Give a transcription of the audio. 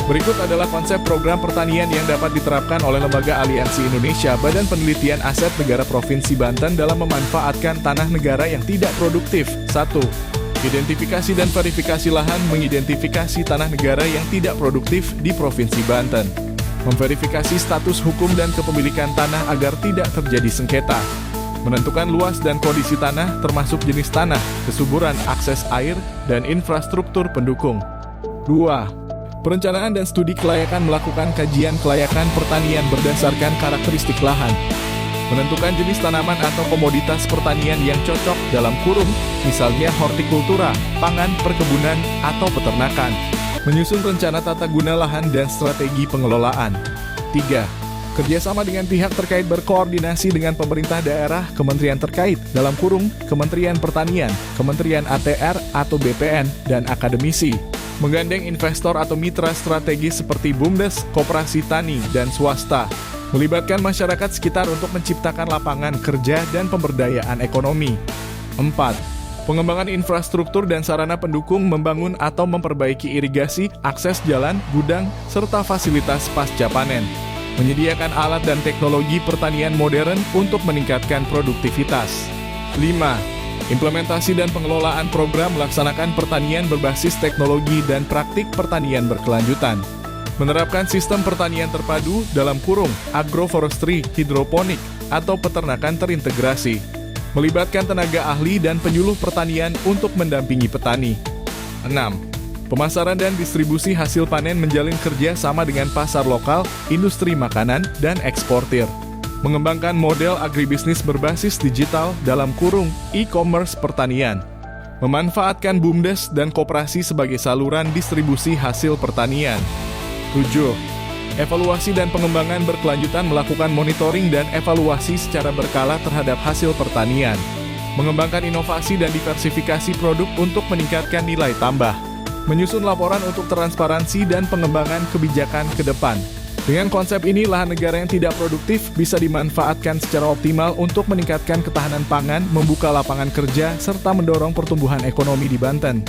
Berikut adalah konsep program pertanian yang dapat diterapkan oleh Lembaga Aliansi Indonesia Badan Penelitian Aset Negara Provinsi Banten dalam memanfaatkan tanah negara yang tidak produktif. 1. Identifikasi dan verifikasi lahan mengidentifikasi tanah negara yang tidak produktif di Provinsi Banten. Memverifikasi status hukum dan kepemilikan tanah agar tidak terjadi sengketa. Menentukan luas dan kondisi tanah termasuk jenis tanah, kesuburan akses air, dan infrastruktur pendukung. 2. Perencanaan dan studi kelayakan melakukan kajian kelayakan pertanian berdasarkan karakteristik lahan. Menentukan jenis tanaman atau komoditas pertanian yang cocok dalam kurung, misalnya hortikultura, pangan, perkebunan, atau peternakan. Menyusun rencana tata guna lahan dan strategi pengelolaan. 3. Kerjasama dengan pihak terkait berkoordinasi dengan pemerintah daerah, kementerian terkait, dalam kurung, Kementerian Pertanian, Kementerian ATR atau BPN, dan akademisi. Menggandeng investor atau mitra strategis seperti BUMDes, koperasi tani, dan swasta. Melibatkan masyarakat sekitar untuk menciptakan lapangan kerja dan pemberdayaan ekonomi. 4. Pengembangan infrastruktur dan sarana pendukung membangun atau memperbaiki irigasi, akses jalan, gudang, serta fasilitas pasca panen. Menyediakan alat dan teknologi pertanian modern untuk meningkatkan produktivitas. 5. Implementasi dan pengelolaan program melaksanakan pertanian berbasis teknologi dan praktik pertanian berkelanjutan. Menerapkan sistem pertanian terpadu dalam kurung, agroforestry, hidroponik, atau peternakan terintegrasi. Melibatkan tenaga ahli dan penyuluh pertanian untuk mendampingi petani. 6. Pemasaran dan distribusi hasil panen menjalin kerja sama dengan pasar lokal, industri makanan, dan eksportir. Mengembangkan model agribisnis berbasis digital dalam kurung e-commerce pertanian. Memanfaatkan BUMDes dan koperasi sebagai saluran distribusi hasil pertanian. 7. Evaluasi dan pengembangan berkelanjutan melakukan monitoring dan evaluasi secara berkala terhadap hasil pertanian. Mengembangkan inovasi dan diversifikasi produk untuk meningkatkan nilai tambah. Menyusun laporan untuk transparansi dan pengembangan kebijakan ke depan. Dengan konsep ini, lahan negara yang tidak produktif bisa dimanfaatkan secara optimal untuk meningkatkan ketahanan pangan, membuka lapangan kerja, serta mendorong pertumbuhan ekonomi di Banten.